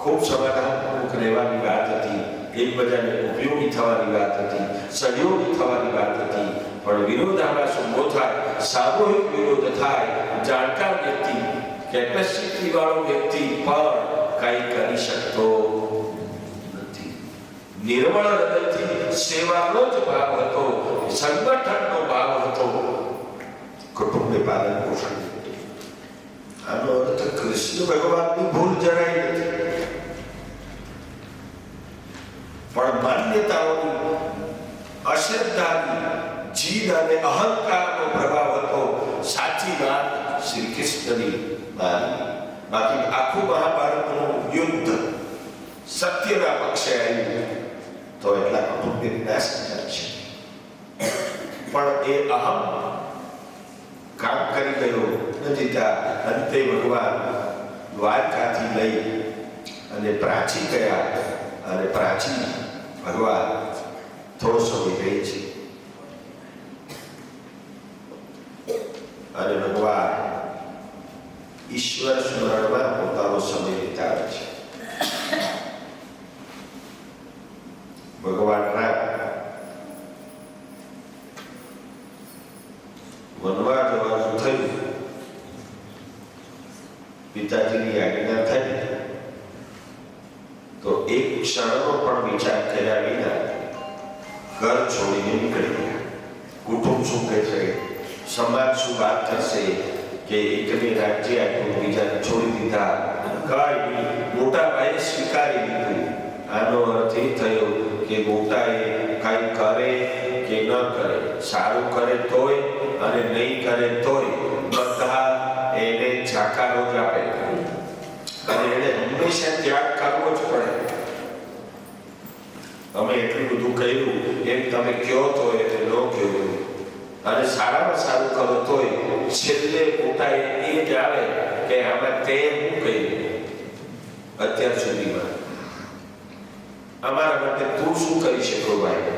ખૂબ સમાધાનપૂર્વક રહેવાની વાત હતી, એકબીજાને ઉપયોગી થવાની વાત હતી, સહયોગી થવાની વાત હતી. પણ વિરોધાભાસ ઉભો થાય, સામૂહિક વિરોધ થાય, જાણકાર વ્યક્તિ, કેપેસિટી વાળો વ્યક્તિ પણ કંઈ કરી શકતો નથી. નિર્મળ હૃદયથી સેવાનો જ ભાવ હતો, સંગઠનનો ભાવ હતો, કુટુંબને પાલન પોષણ. આનો અર્થ કૃષ્ણ ભગવાનની ભૂલ જરાય નથી, પણ માન્યતાઓની અશ્રદ્ધાની જીદ અને અહંકારનો પ્રભાવ હતો. સાચી વાત શ્રી કૃષ્ણની માની. બાકી આખું મહાભારતનું યુદ્ધ સત્યના પક્ષે આવ્યું તો એટલા કુટુંબને વિનાશ થાય છે. પણ એ અહમ કામ કરી ગયો ન જીતા. અંતે ભગવાન દ્વારકાથી લઈ અને પ્રાચી ગયા અને પ્રાચી ભગવાન થોડો સમય રહે છે અને ભગવાન ઈશ્વર સ્મરણમાં પોતાનો સમય વિતાવે છે. ભગવાન રામ વનવા જવાનું થયું, પિતાજીની આજ્ઞા થઈ તો એક ક્ષણનો પણ વિચાર કર્યા વિના ઘર છોડીને નીકળી ગયા. કુટુંબ શું કહે છે, સમાજ શું વાત કરશે કે એકને રાજ્ય આપ્યું, બીજાને છોડી દીધા, કઈ મોટા ભાઈએ સ્વીકારી લીધું. આનો અર્થ એ થયો કે મોટાએ કઈ કરે કે ન કરે, સારું કરે તોય અને નહીં કરે તોય બધા એને જાકારો જ આપે અને એને હંમેશા ત્યાગ કરવો જ પડે. અમે એટલું બધું કહ્યું એમ તમે કહો તો એને ન કહ્યું, અને સારામાં સારું કરો તોય છેલ્લે મોટા એ જ આવે કે આમાં તે હું કહ્યું અત્યાર સુધીમાં અમારા માટે તું શું કરી શકો ભાઈ.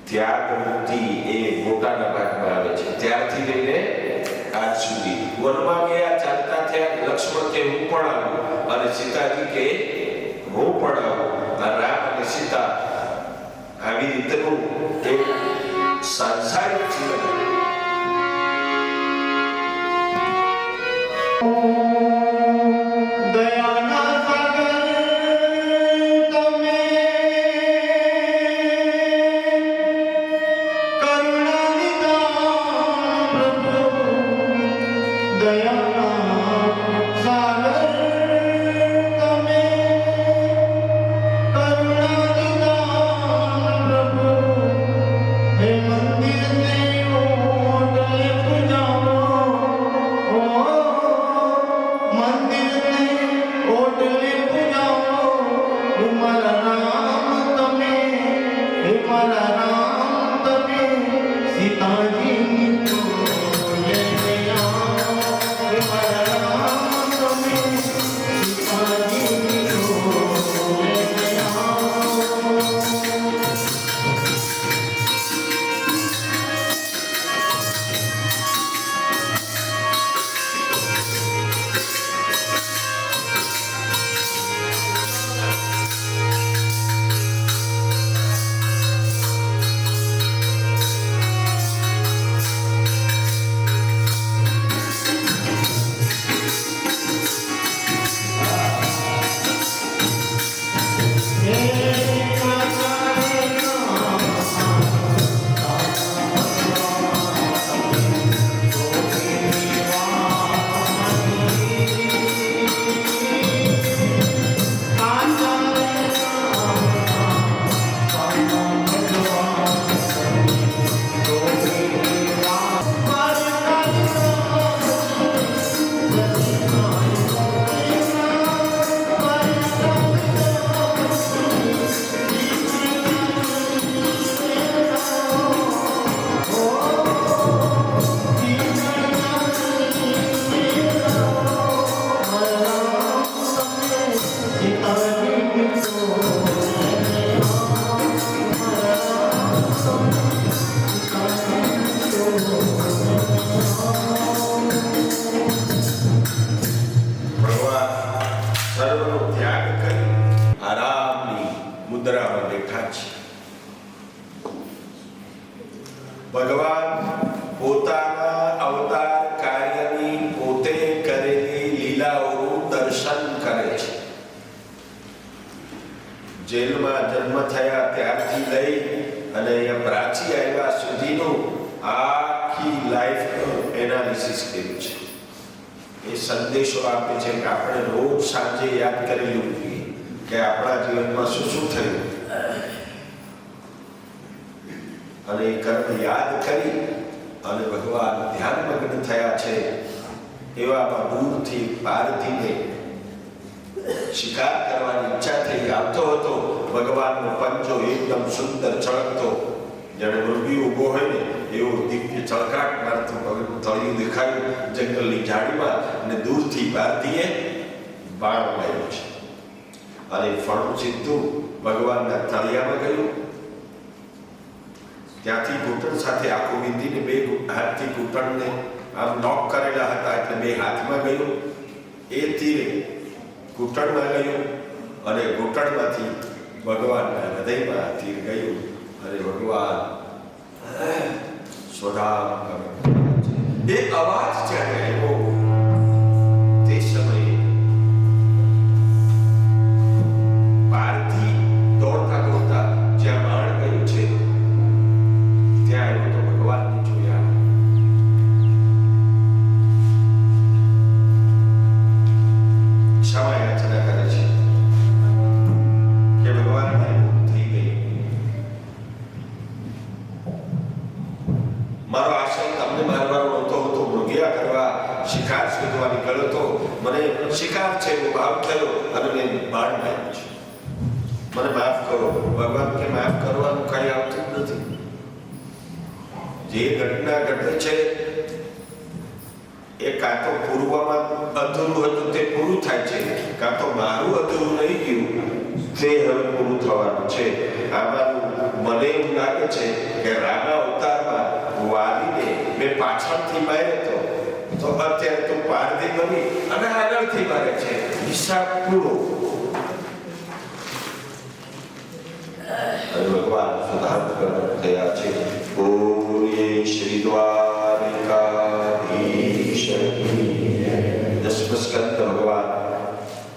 ત્યાગ મુક્તિ એ મોટાના ભાગમાં આવે છે. ત્યારથી લઈને આજ સુધી વનમાં ગયા, ચાલતા થયા. લક્ષ્મણ કે હું પણ આવું અને સીતાજી કે હું પણ આવું. રામ અને સીતા આવી રીતનું એક સાંસારિક જીવન. જેલમાં જન્મ થયા ત્યારથી લઈ અને અહીંયા પ્રાચી આવ્યા સુધીનું આખી લાઈફ એનાલિસિસ કર્યું છે. એ સંદેશો આપે છે કે આપણે રોજ સાંજે યાદ કરી લેવું જોઈએ કે આપણા જીવનમાં શું શું થયું, અને એ કર્મ યાદ કરી અને ભગવાન ધ્યાનમગ્ન થયા છે. એવામાં દૂરથી પારધીને શિકાર કરવાની ઈચ્છા થઈ આવતો હતો. ભગવાનનો પંજો એકદમ સુંદર ચળકતો, જાણે મૃગી ઉભો હોય ને એવો દિવ્ય ચળકાટ મારતું પગનું તળિયું દેખાયું જંગલની ઝાડીમાં, અને દૂરથી પારધીએ બાણ માર્યું છે અને ફળું સીધું ભગવાનના તળિયામાં ગયું. ત્યાંથી ઘૂંટણ સાથે આખું વિંધીને બે હાથથી ઘૂંટણને આમ નોક કરેલા હતા એટલે બે હાથમાં ગયું. એ તીર ઘૂંટણમાં ગયું અને ઘૂંટણમાંથી ભગવાનના હૃદયમાં તીર ગયું અને ભગવાન સ્વધામ એ અવાજ જ્યારે આવ્યો તે સમયે પારથી દોડતા દોડતા જ્યાં બાણ ગયું છે ત્યાં આવ્યો તો ભગવાનને જોયા. ક્ષમા યાચના કરે છે કે ભગવાન થઈ ગઈ, મારો આશય તમને મારવાનો નહોતો, હતો મૃગયા કરવા શિકાર શોધવા નીકળ્યો, મને શિકાર છે એવો ભાવ થયો અને મેં બાણ માર્યું છે, મને માફ કરો. ભગવાન કે માફ કરવાનું કઈ આવતું નથી. જે ઘટના ઘટે છે એ કાં તો પૂર્વમાં અધૂરું હતું તે પૂરું થાય છે, કાં તો મારું અધૂરું નહીં ગયું તે હવે પૂરું થવાનું છે. આમાં મને એવું લાગે છે કે રામા અવતારમાં વાલીને મેં પાછળથી માર્યો તો અત્યારે તો પારધી બની અને આગળથી મારે છે. હિસાબ પૂરો. ભગવાન સુધાર થયા છે. બોલીએ શ્રી દ્વારિકાધીશ. દસમ સ્કંદ ભગવાન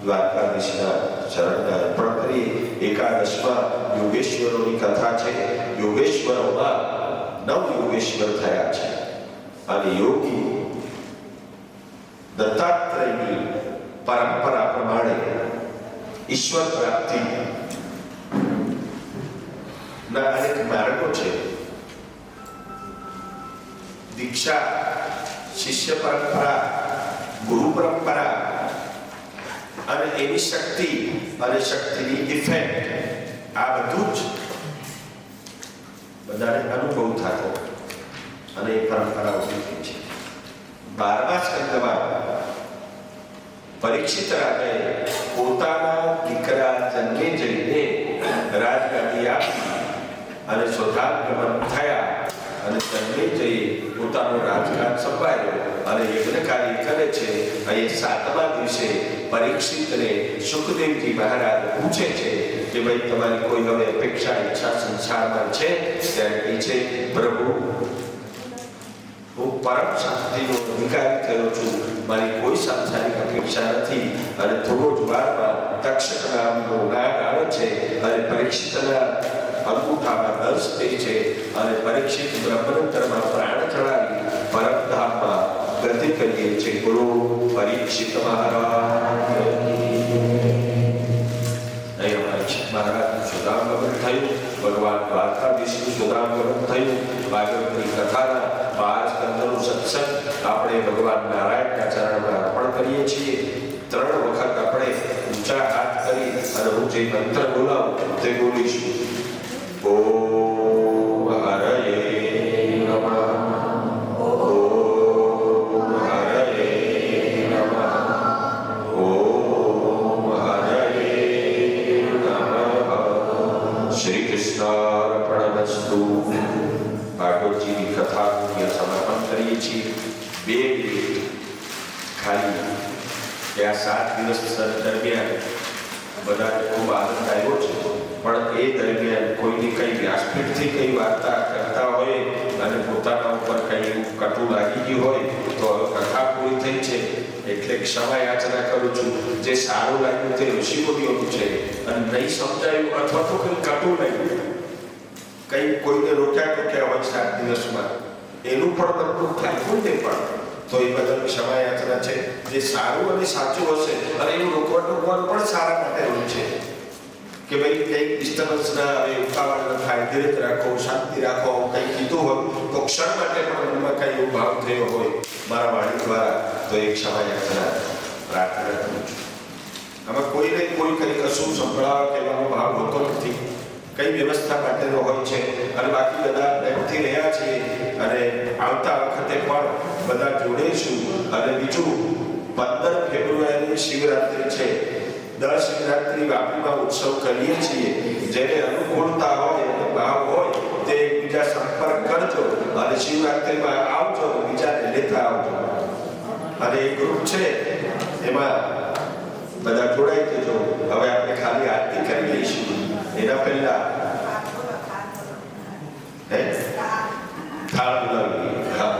દ્વારકાધીશના ચરણને અર્પણ કરી. એકાદશમાં યોગેશ્વરોની કથા છે. યોગેશ્વરોમાં 9 યોગેશ્વર થયા છે અને યોગી દત્તાત્રેયની પરંપરા પ્રમાણે ઈશ્વર પ્રાપ્તિ ના અનેક માર્ગો છે. દીક્ષા, શિષ્ય પરંપરા, ગુરુ પરંપરા અને એની શક્તિ અને શક્તિની ઇફેક્ટ, આ બધું જ બધાને અનુભવ થતો અને એ પરંપરા ઉભી થઈ છે. 12મા સ્કંદમાં પરીક્ષિત રાજાએ પોતાના દીકરા જન્મે જઈને રાજગાદી આપી અને સ્વધામગમન થયા અને જન્મે જઈ પોતાનો રાજકાજ સંભાળ્યો અને યજ્ઞકાર્ય કરે છે. અહીં 7મા દિવસે પરીક્ષિતને સુખદેવજી મહારાજ પૂછે છે કે ભાઈ તમારી કોઈ હવે અપેક્ષા ઈચ્છા સંસારમાં છે? ત્યારે કહે છે પ્રભુ હું પરમ શાંતિનો અધિકારી થયો છું, મારી કોઈ સાંસારિક અપેક્ષા નથી. અને થોડો જ વારમાં તક્ષક નામનો નાગ આવે છે અને પરીક્ષિતના અંગૂઠામાં દર્શ દે છે અને પરીક્ષિત બ્રહ્મનંતરમાં પ્રાણ ચડાવી પરમધામમાં ગતિ કરીએ છે. ગુરુ પરીક્ષિત મહારાજ. અહીં પરીક્ષિત મહારાજનું સુધામગમન થયું, ભગવાન દ્વારકાધીશનું સુધામગમન થયું. ભાગવતની કથાના 12 સ્કંદનું સત્સંગ આપણે ભગવાન નારાયણના ચરણમાં અર્પણ કરીએ છીએ. 3 વખત આપણે ઊંચા હાથ કરી અને હું જે મંત્ર બોલાવું તે બોલીશું. ઓમ હરયે નમઃ. ઓમ હરયે નમઃ. ઓમ હરયે નમઃ. શ્રી કૃષ્ણાર્પણમસ્તુ. ભાગવતજીની કથાને સમર્પણ કરીએ છીએ. 2 મિનિટ ખાલી કે આ 7 દિવસ દરમિયાન બધાને ખૂબ આનંદ આવ્યો છે, પણ એ દરમિયાન કોઈની કઈ વ્યાસપીઠથી કઈ વાર્તા કરતા હોય અને પોતાના ઉપર કઈ કટુ લાગી ગયું હોય તો હવે કથા પૂરી થઈ છે એટલે ક્ષમા યાચના કરું છું. જે સારું લાગ્યું તે ઋષિમુનિઓનું છે અને નહીં સમજાયું અથવા તો કંઈ કટું લાગ્યું, કંઈ કોઈને રોક્યા ટોક્યા હોય 7 દિવસમાં, એનું પણ મન દુઃખ થાય કોઈને પણ, તો એ બદલ ક્ષમા યાચના છે. જે સારું અને સાચું હશે અને એનું રોકવા ટોકવાનું પણ સારા માટે હોય છે કે ભાઈ કંઈક ડિસ્ટર્બન્સ ના આવે, ઉતાવળ ન થાય, ધીરજ રાખો, શાંતિ રાખો. કંઈ કીધું હોય તો ક્ષણ માટે પણ મનમાં કંઈ એવો ભાવ થયો હોય મારા વાણી દ્વારા, તો એ ક્ષમા યાચના પ્રાર્થના કરું છું. આમાં કોઈને કોઈ કંઈ કશું સંભળાવા કહેવાનો ભાવ હોતો નથી, કઈ વ્યવસ્થા માટેનો હોય છે. અને બાકી બધા પ્રેમથી રહ્યા છીએ અને આવતા વખતે પણ બધા જોડેશું. અને બીજું 15 ફેબ્રુઆરી શિવરાત્રિ છે. દર શિવરાત્રિ વાપીમાં ઉત્સવ કરીએ છીએ. જેને અનુકૂળતા હોય અને ભાવ હોય તે એકબીજા સંપર્ક કરજો અને શિવરાત્રિમાં આવજો, બીજાને લેતા આવજો. અને એ ગ્રુપ છે એમાં બધા જોડાઈ જજો. હવે આપણે ખાલી આરતી કરી લઈશું. એના પહેલા થાળ બોલાવી. હા,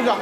जा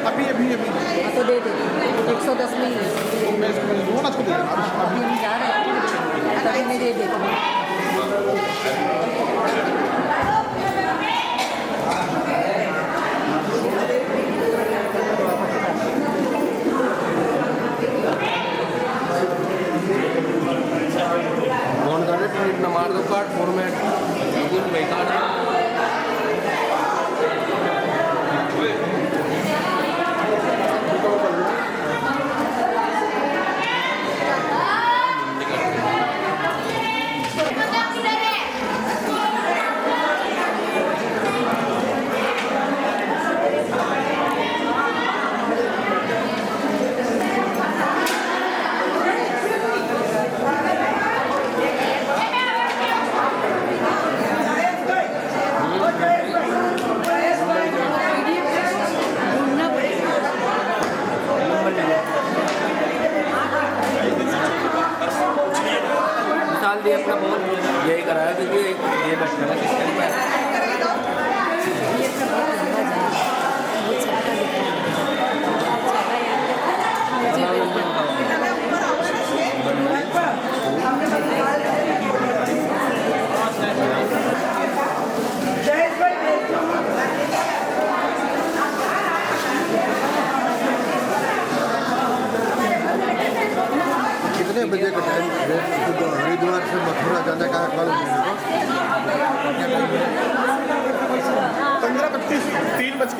अभी अभी अभी तो दे दे 110 में ही मैं इसको ना इसको दे देना अभी हम जा रहे हैं तभी मैं दे देता हूँ। फोन कर ट्वीट न मार दो कार्ड फॉर्मेट बेकार है। साल दिए अपना फोन यही कराया क्योंकि ये बचपन है सिस्टम में ये सब बहुत लंबा जाएगा, बहुत सारा कितने बजे का टाइम हरिद्वार से मथुरा जाने का कल 15:25 3:25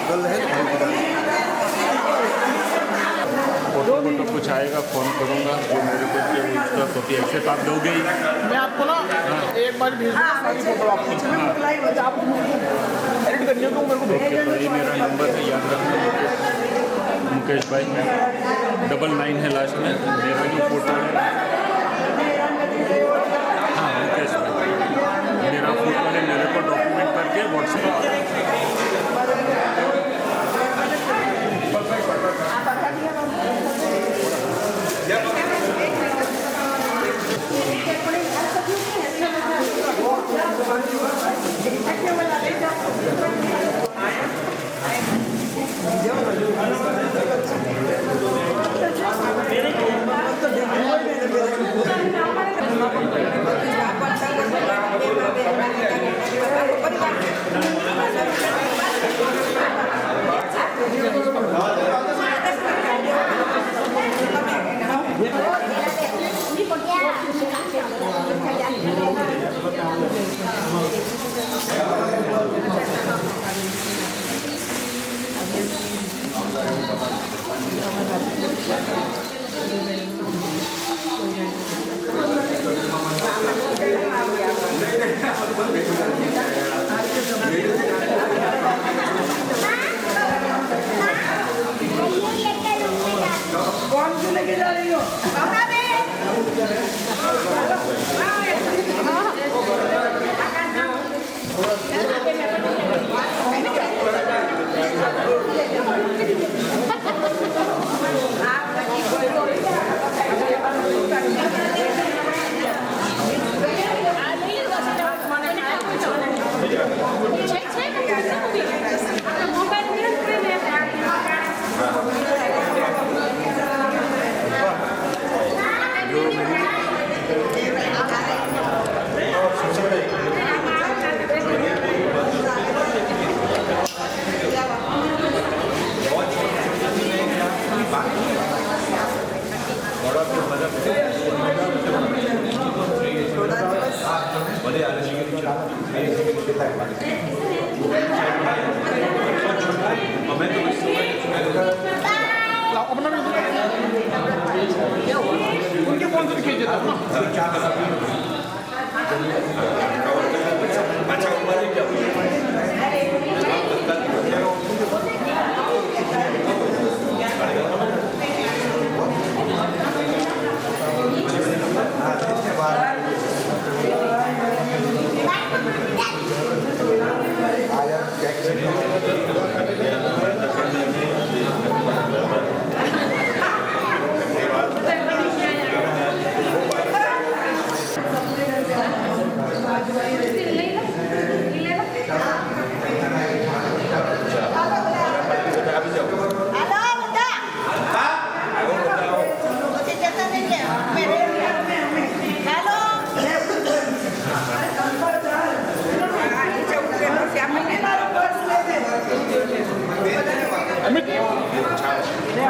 कल है फोटो कुछ आएगा फ़ोन करूँगा जो मेरे को उसका कॉपी ऐसे तो आप दोगे ही। मैं आपको ना एक बार भेज दूँगा सारी फोटो आपको एडिट करनी है तो मेरे को भेज ओके तो ये मेरा नंबर है याद रखना मुकेश भाई 99 है लास्ट में मेरा जो फोटो है। हाँ मुकेश भाई मेरा फोटो है मेरे को डॉक्यूमेंट करके व्हाट्सएप પાછા ઉભા રહી જાઓ.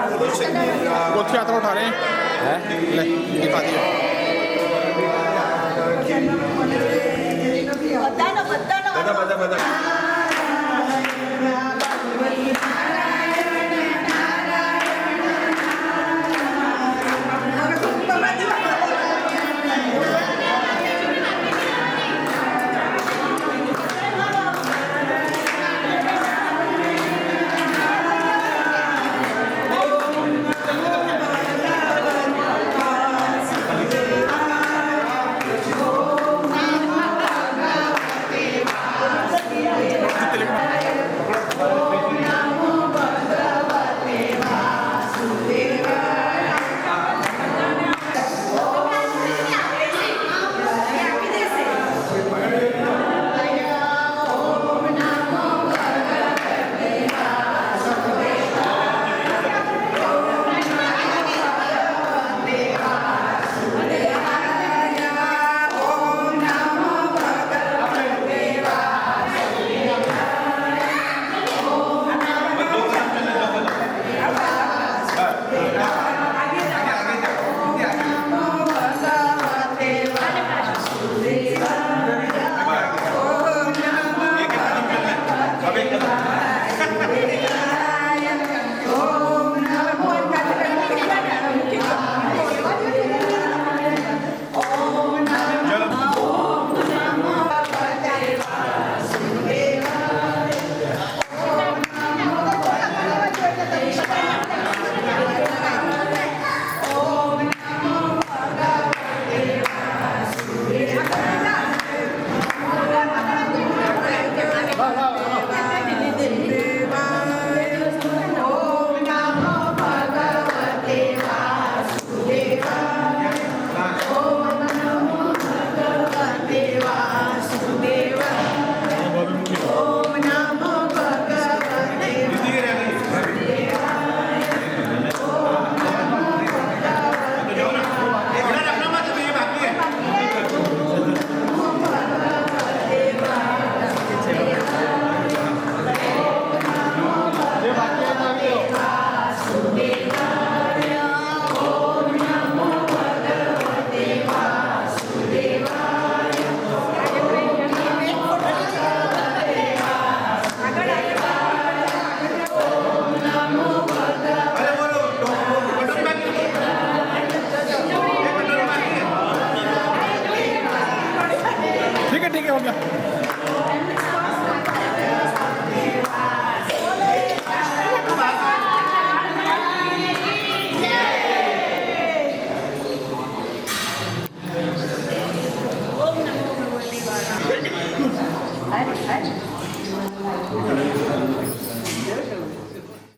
कोठी आता उठा रहे हैं ले दिखा दिया બધા બધા બધા